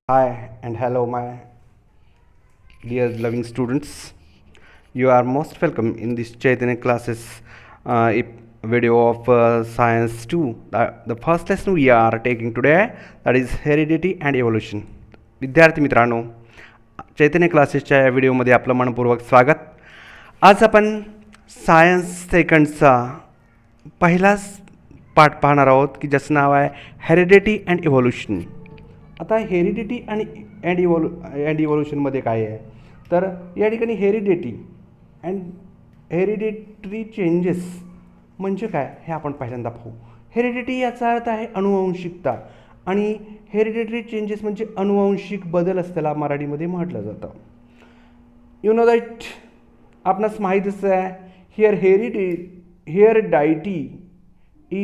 Hi and hello, my dear loving students. You are most welcome in this Chaitanya classes video of Science 2. The first lesson we are taking today, that is heredity and evolution. विद्यार्थी मित्रांनो, चैतन्य क्लासेसच्या या व्हिडिओमध्ये आपलं मनपूर्वक स्वागत. आज आपण सायन्स सेकंडचा पहिलाच पाठ पाहणार आहोत की ज्याचं नाव आहे हेरिडिटी अँड इव्होल्युशन. आता हेरिडिटी आणि इव्होल्युशनमध्ये काय आहे तर या ठिकाणी हेरिडिटी अँड हेरिडिटरी चेंजेस म्हणजे काय हे आपण पहिल्यांदा पाहू. हेरिडिटी याचा अर्थ आहे अनुवंशिकता आणि हेरिडिटरी चेंजेस म्हणजे अनुवंशिक बदल असल्याला मराठीमध्ये म्हटलं जातं. यू नो दॅट आपणास माहीतच आहे heredity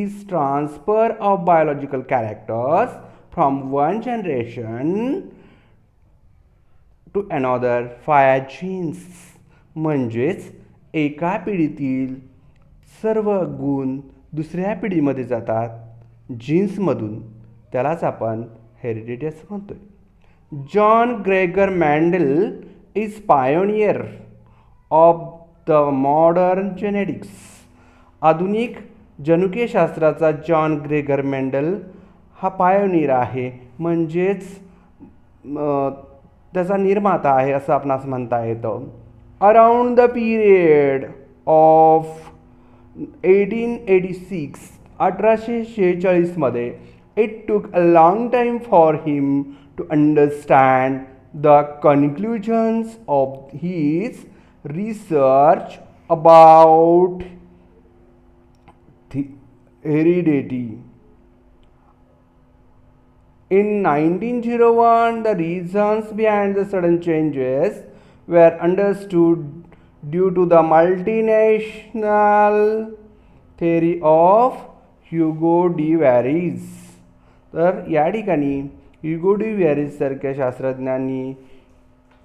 is transfer of biological characters from one generation to another via genes. म्हणजेच एका पिढीतील सर्व गुण दुसऱ्या पिढीमध्ये जातात जीन्समधून. त्यालाच आपण हेरिडिटी असं म्हणतोय. John Gregor Mendel is pioneer of the modern genetics. आधुनिक जनुकीयशास्त्राचा जॉन ग्रेगर मेंडल हा पायोनियर आहे, म्हणजेच त्याचा निर्माता आहे असं आपणास म्हणता येतं. Around the period of 1886 it took a long time for him to understand the conclusions of his research about heredity. In 1901, the reasons behind the sudden changes were understood due to the multinational theory of Hugo de Varies. तर या ठिकाणी Hugo D varies सारख्या शास्त्रज्ञांनी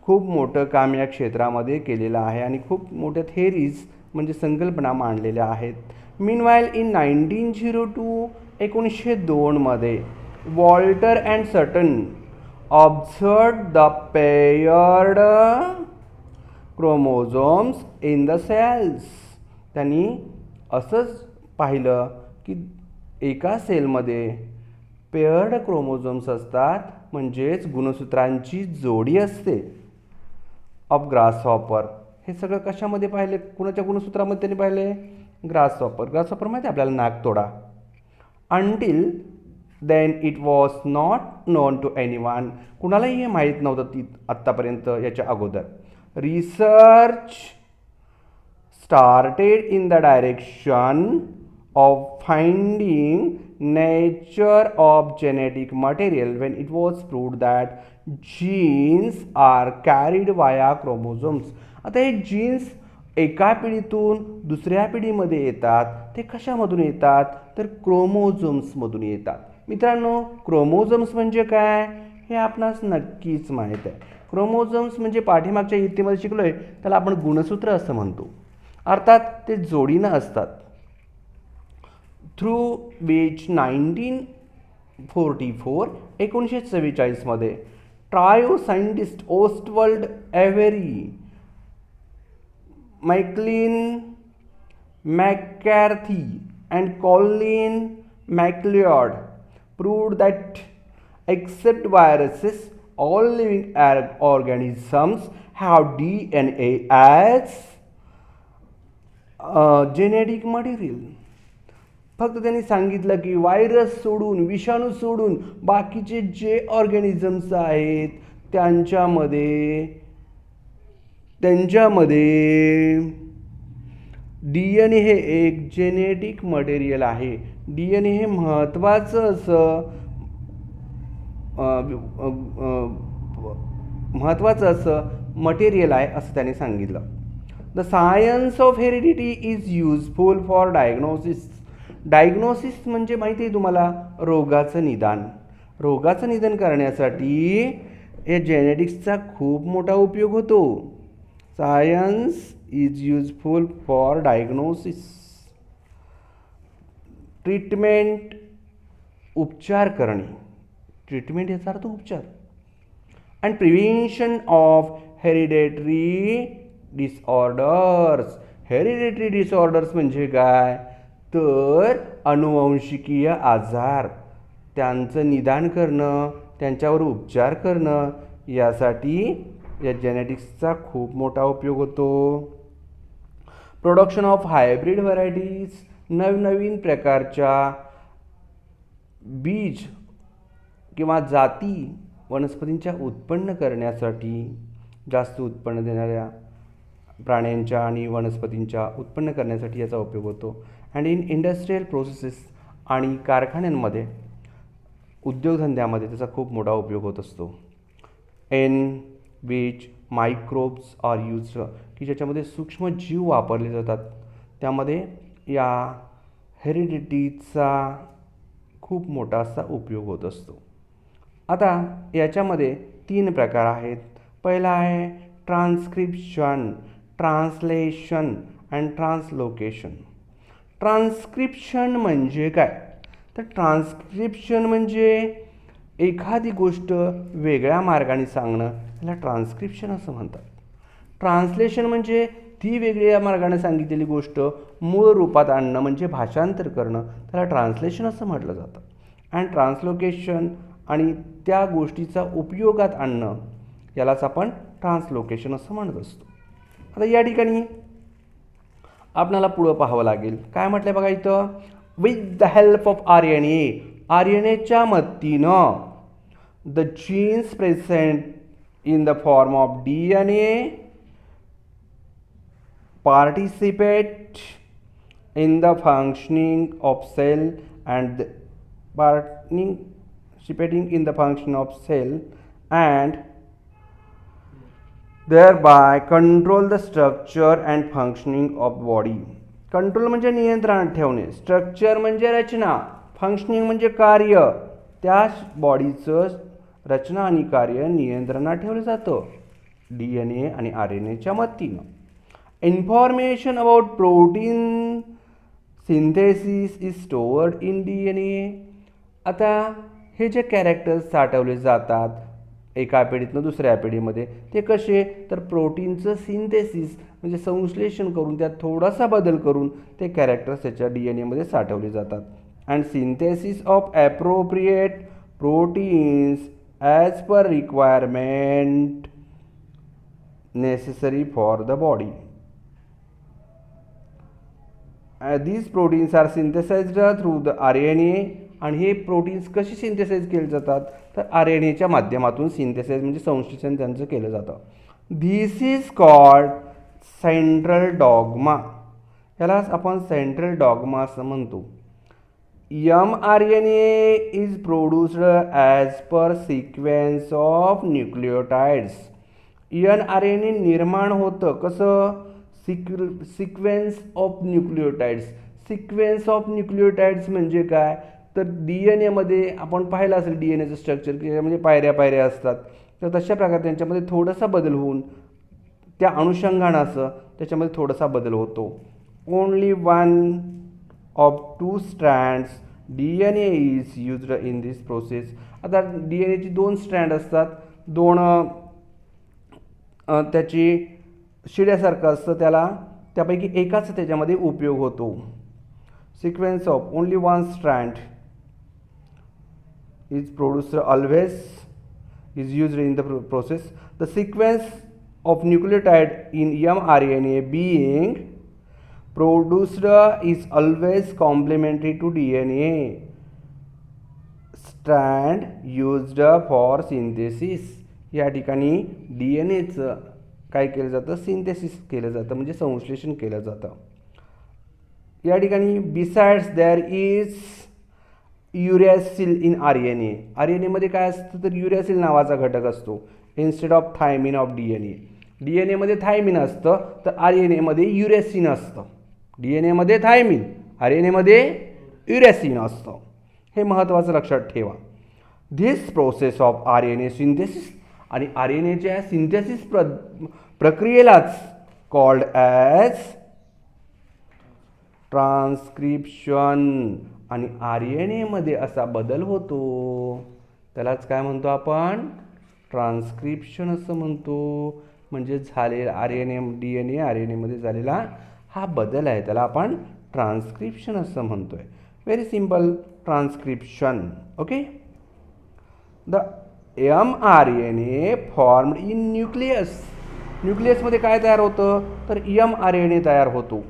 खूप मोठं काम या क्षेत्रामध्ये केलेलं आहे आणि खूप मोठ्या थेरीज म्हणजे संकल्पना मांडलेल्या आहेत. Meanwhile in 1902 1902 Walter and Sutton observed the paired chromosomes in the cells. त्यांनी असंच पाहिलं की एका सेलमध्ये पेअर्ड क्रोमोझोम्स असतात, म्हणजेच गुणसूत्रांची जोडी असते. Of grasshopper. हे सगळं कशामध्ये पाहिले, कुणाच्या गुणसूत्रामध्ये त्यांनी पाहिले? ग्रासहॉपर. ग्रासहॉपर माहिती आपल्याला नागतोडा. Until then it was not known to anyone. कुणालाही हे माहीत नव्हतं ती आत्तापर्यंत याच्या अगोदर. Research started in the direction of finding nature of genetic material when it was proved that genes are carried via chromosomes. आता हे जीन्स एका पिढीतून दुसऱ्या पिढीमध्ये येतात. ते कशामधून येतात तर क्रोमोझोम्समधून येतात. मित्रांनो, क्रोमोझोम्स म्हणजे काय हे आपणास नक्कीच माहीत आहे. क्रोमोझोम्स म्हणजे पाठीमागच्या इयत्तेमध्ये शिकलोय त्याला आपण गुणसूत्र असं म्हणतो. अर्थात ते जोडीनं असतात. Through which 1944 trio scientist Oswald Avery, Maclyn McCarty and Colin MacLeod proved that except viruses, all living organisms have DNA as genetic material. फक्त त्यांनी सांगितलं की व्हायरस सोडून, विषाणू सोडून बाकीचे जे ऑर्गॅनिझम्स आहेत त्यांच्यामध्ये DNA हे एक जेनेटिक मटेरियल आहे. DNA हे महत्त्वाचं असं मटेरियल आहे असं त्याने सांगितलं. The science of heredity is useful for diagnosis. Diagnosis म्हणजे माहिती आहे तुम्हाला, रोगाचं निदान करण्यासाठी या जेनेटिक्सचा खूप मोठा उपयोग होतो. Science is useful for diagnosis. Treatment उपचार करणे. ट्रीटमेंट याचा अर्थ उपचार. And prevention of hereditary disorders. Hereditary disorders म्हणजे काय, तर अनुवंशिकीय आजार, त्यांचं निदान करणं, त्यांच्यावर उपचार करणं, यासाठी या जेनेटिक्सचा खूप मोठा उपयोग होतो. प्रोडक्शन ऑफ हायब्रिड व्हरायटीज, नवनवीन प्रकारच्या बीज किंवा जाती वनस्पतींच्या उत्पन्न करण्यासाठी, जास्त उत्पन्न देणाऱ्या प्राण्यांच्या आणि वनस्पतींच्या उत्पन्न करण्यासाठी याचा उपयोग होतो. अँड इन इंडस्ट्रियल प्रोसेसेस, आणि कारखान्यांमध्ये, उद्योगधंद्यामध्ये त्याचा खूप मोठा उपयोग होत असतो. In which microbes are used, की ज्याच्यामध्ये सूक्ष्म जीव वापरले जातात, त्यामध्ये या हेरिडिटीचा खूप मोठा असा उपयोग होत असतो. आता याच्यामध्ये 3 प्रकार आहेत. पहिला आहे transcription, translation and translocation. Transcription म्हणजे काय, तर ट्रान्स्क्रिप्शन म्हणजे एखादी गोष्ट वेगळ्या मार्गाने सांगणं, त्याला ट्रान्स्क्रिप्शन असं म्हणतात. ट्रान्सलेशन म्हणजे ती वेगळ्या मार्गाने सांगितलेली गोष्ट मूळ रूपात आणणं, म्हणजे भाषांतर करणं, त्याला ट्रान्सलेशन असं म्हटलं जातं. अँड ट्रान्सलोकेशन, आणि त्या गोष्टीचा उपयोगात आणणं, यालाच आपण ट्रान्सलोकेशन असं म्हणत असतो. आता या ठिकाणी आपल्याला पुढं पाहावं लागेल. काय म्हटलं बघा इथं, with the help of RNA, RNAच्या मदतीनं the genes present in the form of DNA participate in the functioning of cell and participating in the function of cell and thereby control the structure and functioning of body. Control म्हणजे नियंत्रणात ठेवणे, structure म्हणजे रचना, functioning म्हणजे कार्य, त्या बॉडीचं रचना आणि कार्य नियंत्रणात ठेवलं जातं DNA आणि RNAच्या मदतीनं. Information about protein synthesis is stored in DNA. आता हे जे कॅरेक्टर्स साठवले जातात एका पिढीतनं दुसऱ्या पिढीमध्ये, ते कसे, तर प्रोटीनचं सिंथेसिस म्हणजे संश्लेषण करून त्यात थोडासा बदल करून ते कॅरेक्टर्स त्याच्या DNAमध्ये साठवले जातात. And synthesis of appropriate proteins as per requirement necessary for the body. these proteins are synthesized through the RNA. आणि हे प्रोटीन्स कशी सिंथेसाइज केले जातात, तर RNAच्या माध्यमातून सिंथेसाइज म्हणजे संश्लेषण त्यांचं केलं जातं. This is called central dogma. यालाच आपण सेंट्रल डॉग्मा असं म्हणतो. mRNA is produced as per sequence of nucleotides. mRNA निर्माण होतं कसं, sequence of nucleotides. Sequence of nucleotides म्हणजे काय, तर DNAमध्ये आपण पाहिलं असेल DNAचं स्ट्रक्चर, की म्हणजे पायऱ्या पायऱ्या असतात, तर तशा प्रकारे त्यांच्यामध्ये थोडासा बदल होऊन त्या अनुषंगानं त्याच्यामध्ये थोडासा बदल होतो. Only 1 of 2 strands DNA is used in this process. आता DNAची 2 स्ट्रँड असतात, 2 त्याची शिड्यासारखं असतं, त्याला त्यापैकी एकाच त्याच्यामध्ये उपयोग होतो. Sequence of only 1 strand is produced always is used in the process. The sequence of nucleotide in mRNA being produced is always complementary to DNA strand used for synthesis. या ठिकाणी DNAचं काय केलं जातं, सिंथेसिस केलं जातं म्हणजे संश्लेषण केलं जातं. या ठिकाणी besides there is uracil in RNA. RNAमध्ये काय असतं, तर युरॅसिल नावाचा घटक असतो instead of thymine of DNA. DNAमध्ये थायमिन असतं, तर RNAमध्ये युरॅसिन असतं. DNAमध्ये थायमिन, RNAमध्ये युरॅसिन असतं. हे महत्त्वाचं लक्षात ठेवा. This process of RNA synthesis, आणि RNAच्या सिंथेसिस प्रक्रियेलाच कॉल्ड ॲज ट्रान्स्क्रिप्शन. आणि RNAमध्ये असा बदल होतो त्यालाच काय म्हणतो आपण, ट्रान्स्क्रिप्शन असं म्हणतो. म्हणजे झालेला DNA RNAमध्ये झालेला हा बदल आहे, त्याला आपण ट्रान्स्क्रिप्शन असं म्हणतोय. Very simple, transcription. Okay. The mRNA formed in nucleus. न्यूक्लियसमध्ये काय तयार होतं, तर mRNA तयार होतो.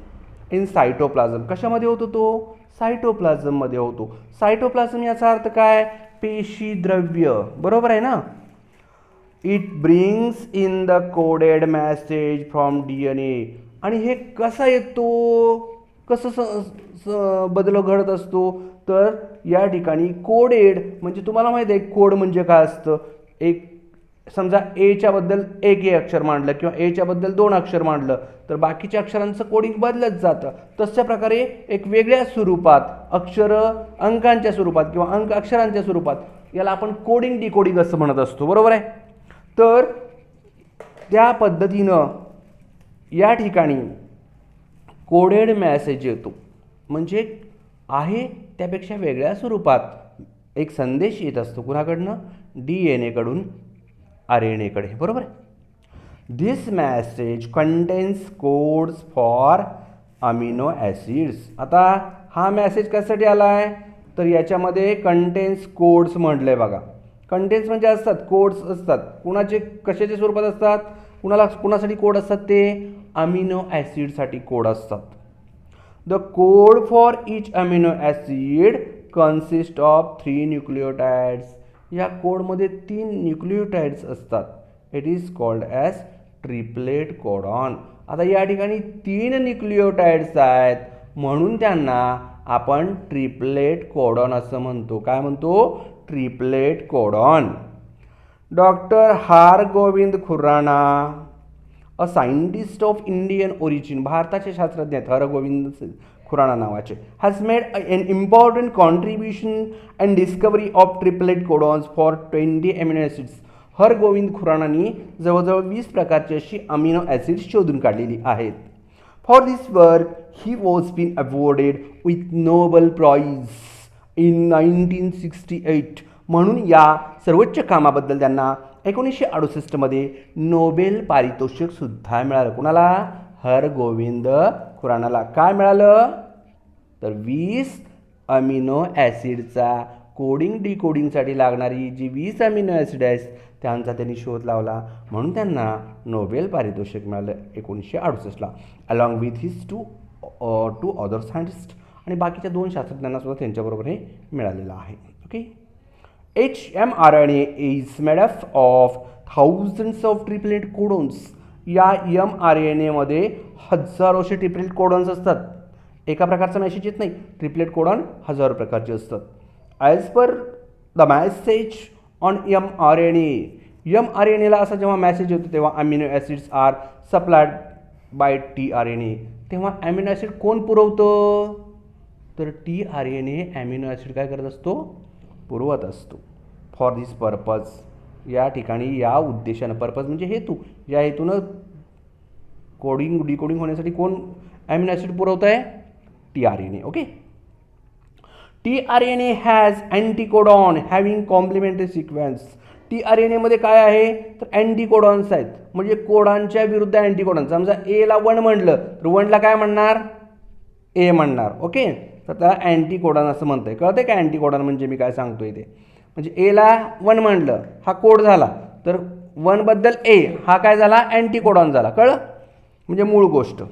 In cytoplasm. कशामध्ये होतो तो? सायटोप्लाझममध्ये होतो. सायटोप्लाझम याचा अर्थ काय? पेशी द्रव्य. बरोबर आहे ना. It brings in the coded message from DNA. आणि हे कसा येतो, कसं बदल घडत असतो, तर या ठिकाणी कोडेड म्हणजे तुम्हाला माहिती आहे कोड म्हणजे काय असतं. एक समजा एच्या बद्दल एक अक्षर मांडलं किंवा एच्या बद्दल 2 अक्षर मांडलं तर बाकीच्या अक्षरांचं कोडिंग बदलत जातं. तशा प्रकारे एक वेगळ्या स्वरूपात अक्षरं अंकांच्या स्वरूपात किंवा अंक अक्षरांच्या स्वरूपात याला आपण कोडिंग डिकोडिंग असं म्हणत असतो. बरोबर आहे. तर त्या पद्धतीनं या ठिकाणी कोडेड मेसेज येतो. म्हणजे आहे त्यापेक्षा वेगळ्या स्वरूपात एक संदेश येत असतो. कुणाकडनं? DNA कडून RNA कडे. बरोबर आहे. This message contains codes for amino acids. आता हा मॅसेज कशासाठी आला आहे, तर याच्यामध्ये कंटेन्स कोड्स म्हटलं आहे बघा. कंटेन्स म्हणजे असतात, कोड्स असतात. कुणाचे कशाच्या स्वरूपात असतात, कुणासाठी कोड असतात, ते अमिनो ॲसिडसाठी कोड असतात. The code for each amino acid consist of 3 न्यूक्लिओटाइड्स. या कोडमध्ये 3 न्यूक्लिओटाइड्स असतात. It is called as triplet codon. आता या ठिकाणी 3 न्यूक्लिओटाइड्स आहेत म्हणून त्यांना आपण ट्रिपलेट कोडॉन असं म्हणतो. काय म्हणतो? Triplet codon. Doctor Hargovind Khurana, a scientist of Indian origin, भारताचे शास्त्रज्ञ आहेत हरगोविंद खुराना नावाचे, has made an important contribution and discovery of triplet codons for 20 amino acids. हरगोविंद खुरानानी जवळजवळ 20 प्रकारची अशी अमिनो ॲसिड्स शोधून काढलेली आहेत. For this work he was been awarded with Nobel prize in 1968. म्हणून या सर्वोच्च कामाबद्दल त्यांना 1968 नोबेल पारितोषिक सुद्धा मिळालं. कुणाला? हरगोविंद खुरानाला. काय मिळालं? तर 20 अमिनो ॲसिडचा कोडिंग डिकोडिंगसाठी लागणारी जी 20 अमिनो ॲसिड आहेत त्यांचा त्यांनी शोध लावला म्हणून त्यांना नोबेल पारितोषिक मिळालं 1968ला. Along with his two other scientist. आणि बाकीच्या 2 शास्त्रज्ञांना सुद्धा त्यांच्याबरोबर हे मिळालेलं आहे. Okay. mRNA is made up of thousands of triplet codons. या mRNAमध्ये हजारोशे ट्रिपलेट कोडॉन्स असतात. एका प्रकारचा मेसेज येत नाही, ट्रिपलेट कोडॉन हजारो प्रकारचे असतात. As per the message on mRNA ला असा जेव्हा मॅसेज येतो तेव्हा amino acids are supplied by tRNA. तेव्हा अमिनो ॲसिड कोण पुरवतं, तर tRNA अमिनो ॲसिड काय करत असतो, पुरवत असतो. फॉर दिस पर्पज, या ठिकाणी या उद्देशानं, पर्पज म्हणजे हेतू, या हेतूनं कोडिंग डिकोडिंग होण्यासाठी कोण अमिनो ॲसिड पुरवत आहे, tRNA. Okay. tRNA has anticodon having complementary sequence. tRNAमध्ये काय आहे, तर अँटीकोडॉन्स आहेत, म्हणजे कोडांच्या विरुद्ध अँटीकोडॉन. समजा एला 1 म्हणलं तर 1ला काय म्हणणार, ए म्हणणार. ओके. तर त्याला अँटीकोडॉन असं म्हणतं आहे. कळतं आहे का अँटीकोडॉन म्हणजे मी काय सांगतोय ते. म्हणजे एला 1 म्हणलं हा कोड झाला तर 1 बद्दल ए हा काय झाला, अँटीकोडॉन झाला. कळलं, म्हणजे मूळ गोष्ट.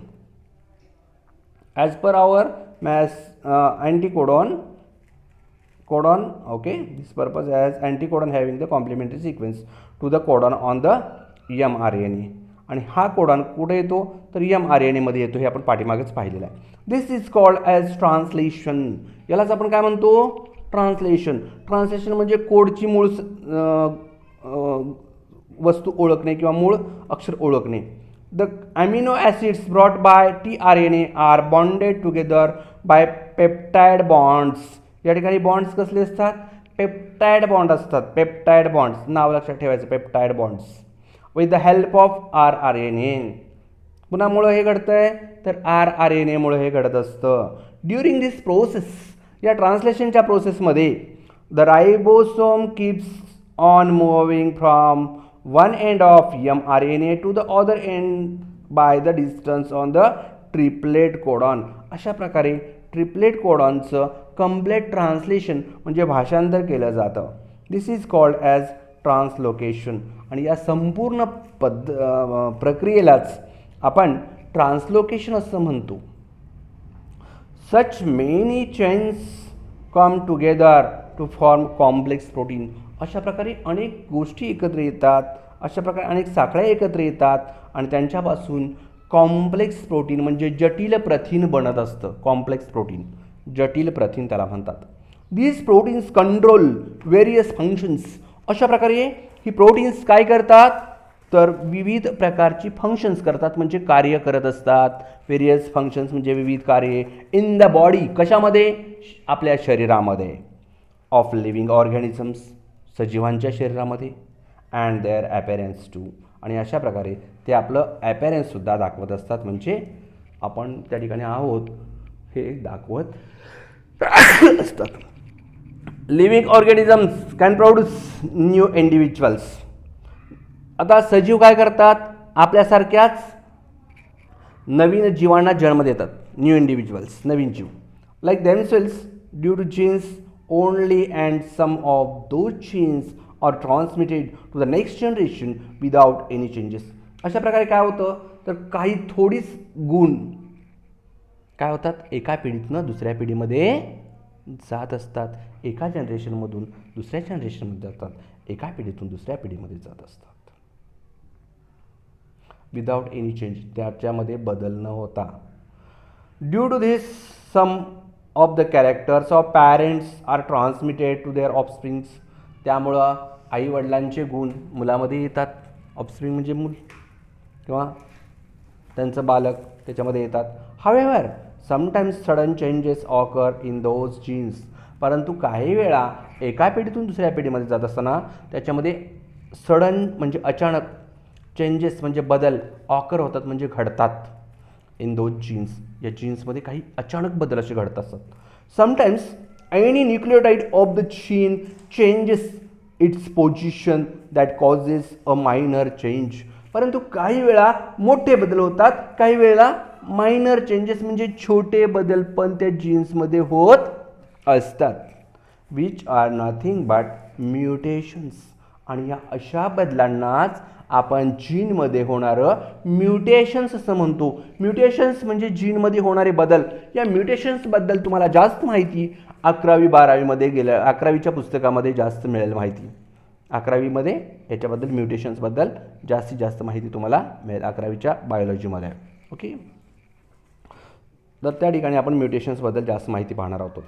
As per our anticodon codon. Okay. This purpose as anticodon having the complementary sequence to the codon on the mRNA. आणि हा कोडॉन कुठे येतो, तर mRNAमध्ये येतो. हे आपण पाठीमागेच पाहिलेलं आहे. दिस इज कॉल्ड ॲज ट्रान्सलेशन. यालाच आपण काय म्हणतो, ट्रान्सलेशन. ट्रान्सलेशन म्हणजे कोडची मूळ वस्तू ओळखणे किंवा मूळ अक्षर ओळखणे. The amino acids brought by tRNA are bonded together by peptide bonds. या ठिकाणी बॉन्ड्स कसले असतात, पेप्टाइड बॉन्ड असतात. पेप्टाइड बॉन्ड्स नाव लक्षात ठेवायचं, peptide bonds. With the help of rRNA. कुणामुळं हे घडतं आहे, तर rRNAमुळे हे घडत असतं. ड्युरिंग दिस प्रोसेस, या ट्रान्सलेशनच्या प्रोसेसमध्ये the ribosome keeps on moving from one end of mRNA to the other end by the distance on the triplet codon. अशा प्रकारे ट्रिपलेट कोडॉनचं कम्प्लीट ट्रान्सलेशन म्हणजे भाषांतर केलं जातं. This is called as translocation. आणि या संपूर्ण प्रक्रियेलाच आपण ट्रान्सलोकेशन असं म्हणतो. Such many chains come together to form complex protein. अशा प्रकारे अनेक गोष्टी एकत्र येतात, अशा प्रकारे अनेक साखळ्या एकत्र येतात आणि त्यांच्यापासून कॉम्प्लेक्स प्रोटीन म्हणजे जटिल प्रथिन बनत असतं. कॉम्प्लेक्स प्रोटीन, जटिल प्रथिन त्याला म्हणतात. These proteins control various functions. अशा प्रकारे ही प्रोटीन्स काय करतात तर विविध प्रकारची फंक्शन्स करतात, म्हणजे कार्य करत असतात. व्हेरियस फंक्शन्स म्हणजे विविध कार्ये इन द बॉडी. कशामध्ये? आपल्या शरीरामध्ये. ऑफ लिव्हिंग ऑर्गॅनिझम्स, सजीवांच्या शरीरामध्ये. And their appearance too. आणि अशा प्रकारे ते आपलं ॲपेरन्ससुद्धा दाखवत असतात, म्हणजे आपण त्या ठिकाणी आहोत हे दाखवत असतात. Living organisms can produce new individuals. आता सजीव काय करतात? आपल्यासारख्याच नवीन जीवांना जन्म देतात. न्यू इंडिव्हिज्युअल्स, नवीन जीव. Like themselves due to genes only and some of those genes are transmitted to the next generation without any changes. अशा प्रकारे काय होतं तर काही थोडीच गुण काय होतात एका पिढीतनं दुसऱ्या पिढीमध्ये जात असतात. एका जनरेशनमधून दुसऱ्या जनरेशनमध्ये जातात, एका पिढीतून दुसऱ्या पिढीमध्ये जात असतात विदाउट एनी चेंज. त्याच्यामध्ये बदल न होता. Due to this some of the characters of parents are transmitted to their offsprings. त्यामुळं आईवडिलांचे गुण मुलामध्ये येतात. ऑफस्प्रिंग म्हणजे मूल किंवा त्यांचं बालक त्याच्यामध्ये येतात. However sometimes sudden changes occur in those genes. परंतु काही वेळा एका पिढीतून दुसऱ्या पिढीमध्ये जात असताना त्याच्यामध्ये सडन म्हणजे अचानक, चेंजेस म्हणजे बदल, ऑकर होतात म्हणजे घडतात. इन दोज जीन्स, या जीन्समध्ये काही अचानक बदल असे घडत असतात. Sometimes any nucleotide of the gene changes it's position that causes a minor change. परंतु काही वेळा मोठे बदल होतात, काही वेळेला मायनर चेंजेस म्हणजे छोटे बदल पण त्या जीन्समध्ये होत असतात. Which are nothing but mutations. आणि या अशा बदलांनाच आपण जीनमध्ये होणारं म्युटेशन्स असं म्हणतो. म्युटेशन्स म्हणजे जीनमध्ये होणारे बदल. या म्युटेशन्सबद्दल तुम्हाला जास्त माहिती 11वी-12वीमध्ये गेल्या 11वीच्या पुस्तकामध्ये जास्त मिळेल माहिती. 11वीमध्ये याच्याबद्दल म्युटेशन्सबद्दल जास्तीत जास्त माहिती तुम्हाला मिळेल 11वीच्या बायोलॉजीमध्ये. ओके, तर त्या ठिकाणी आपण म्युटेशन्सबद्दल जास्त माहिती पाहणार आहोत.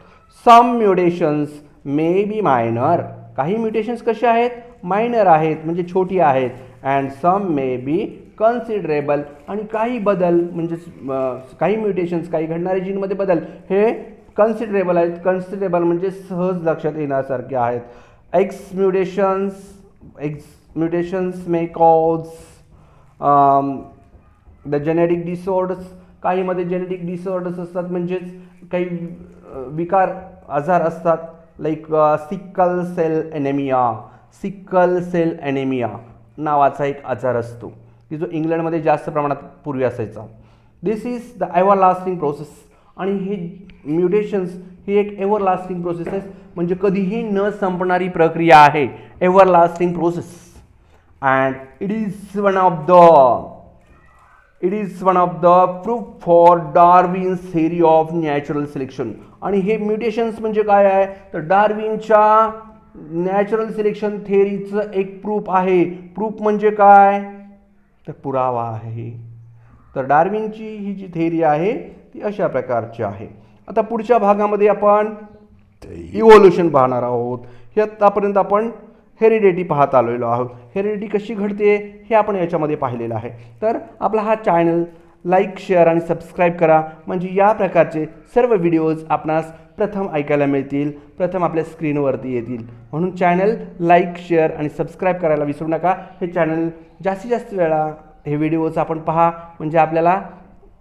Some mutations may be minor. काही म्युटेशन्स कसे आहेत? मायनर आहेत म्हणजे छोटी आहेत. And some may be considerable. आणि काही बदल म्हणजे काही म्युटेशन्स, काही घडणारे जीनमध्ये बदल हे कन्सिडरेबल आहेत. कन्सिडरेबल म्हणजे सहज लक्षात येण्यासारखे आहेत. X mutations may cause the genetic disorders. काहीमध्ये जेनेटिक डिसऑर्डर्स असतात म्हणजेच काही विकार आजार असतात. Like sickle cell anaemia. Sickle cell anaemia नावाचा एक आजार असतो की जो इंग्लंडमध्ये जास्त प्रमाणात पूर्वी असायचा. दिस इज द एव्हरलास्टिंग प्रोसेस. आणि हे म्युटेशन्स ही एक एव्हरलास्टिंग प्रोसेस आहे, म्हणजे कधीही न संपणारी प्रक्रिया आहे. Everlasting process. And it is one of the proof for Darwin's theory of natural selection. आणि हे म्युटेशन्स म्हणजे काय आहे तर डार्विनच्या नॅचरल सिलेक्शन थेअरीचं एक प्रूफ आहे. प्रूफ म्हणजे काय तर पुरावा आहे. तर डार्विनची ही जी थेअरी आहे ती अशा प्रकारची आहे. आता पुढच्या भागामध्ये आपण इव्होल्युशन पाहणार आहोत. हे आतापर्यंत आपण हेरिडिटी पाहत आलेलो आहोत. हेरिडिटी कशी घडते हे आपण याच्यामध्ये पाहिलेलं आहे. तर आपला हा चॅनल लाईक, शेअर आणि सबस्क्राईब करा, म्हणजे या प्रकारचे सर्व व्हिडिओज आपणास प्रथम ऐकायला मिळतील, प्रथम आपल्या स्क्रीनवरती येतील. म्हणून चॅनल लाईक, शेअर आणि सबस्क्राईब करायला विसरू नका. हे चॅनल जास्तीत जास्त वेळा हे व्हिडिओज आपण पहा, म्हणजे आपल्याला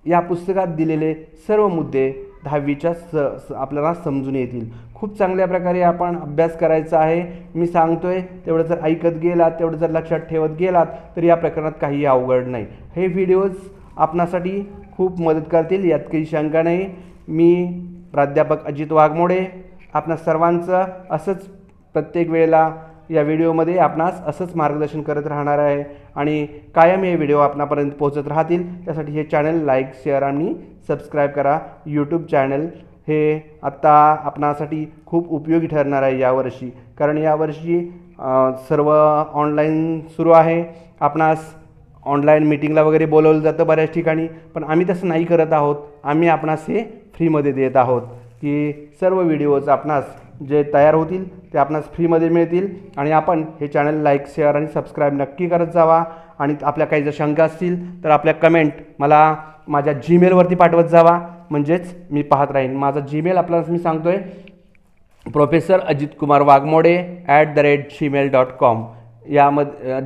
या पुस्तकात दिलेले सर्व मुद्दे 10वीच्या आपल्याला समजून येतील. खूप चांगल्या प्रकारे आपण अभ्यास करायचा आहे. मी सांगतोय तेवढं जर ऐकत गेलात, तेवढं जर लक्षात ठेवत गेलात तर या प्रकरणात काही अवघड नाही. हे व्हिडिओज आपणासाठी खूप मदत करतील, यात काही शंका नाही. मी प्राध्यापक अजित वाघमोडे आपणा सर्वांचं असंच प्रत्येक वेळेला या व्हिडिओमध्ये आपणास असंच मार्गदर्शन करत राहणार आहे आणि कायम हे व्हिडिओ आपणापर्यंत पोहोचत राहतील. त्यासाठी हे चॅनल लाईक, शेअर आणि सबस्क्राईब करा. यूट्यूब चॅनल हे आत्ता आपणासाठी खूप उपयोगी ठरणार आहे यावर्षी, कारण यावर्षी सर्व ऑनलाईन सुरू आहे. आपणास ऑनलाईन मीटिंगला वगैरे बोलवलं जातं बऱ्याच ठिकाणी, पण आम्ही तसं नाही करत आहोत. आम्ही आपणास हे फ्रीमध्ये देत आहोत की सर्व व्हिडिओज आपणास जे तयार होतील ते आपणास फ्रीमध्ये मिळतील. आणि आपण हे चॅनल लाईक, शेअर आणि सबस्क्राईब नक्की करत जावा. आणि आपल्या काही जर शंका असतील तर आपल्या कमेंट मला माझ्या जीमेलवरती पाठवत जावा, म्हणजेच मी पाहत राहीन. माझा जीमेल आपल्याला मी सांगतोय, professor.ajitkumarwagmode@gmail.com.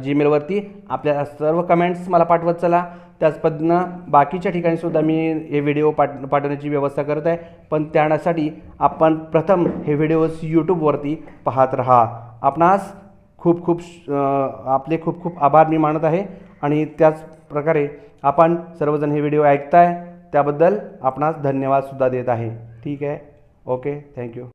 जीमेलवरती आपल्या सर्व कमेंट्स मला पाठवत चला. त्याच पद्धतीनं बाकीच्या ठिकाणीसुद्धा मी हे व्हिडिओ पाठवण्याची व्यवस्था करत आहे, पण त्यासाठी आपण प्रथम हे व्हिडिओज यूट्यूबवरती पाहत राहा. आपणास खूप खूप आपले खूप खूप आभार मी मानत आहे. आणि त्याच प्रकारे आपण सर्वजण हे व्हिडिओ ऐकताय त्याबद्दल आपणास धन्यवादसुद्धा देत आहे. ठीक आहे, ओके, थँक्यू.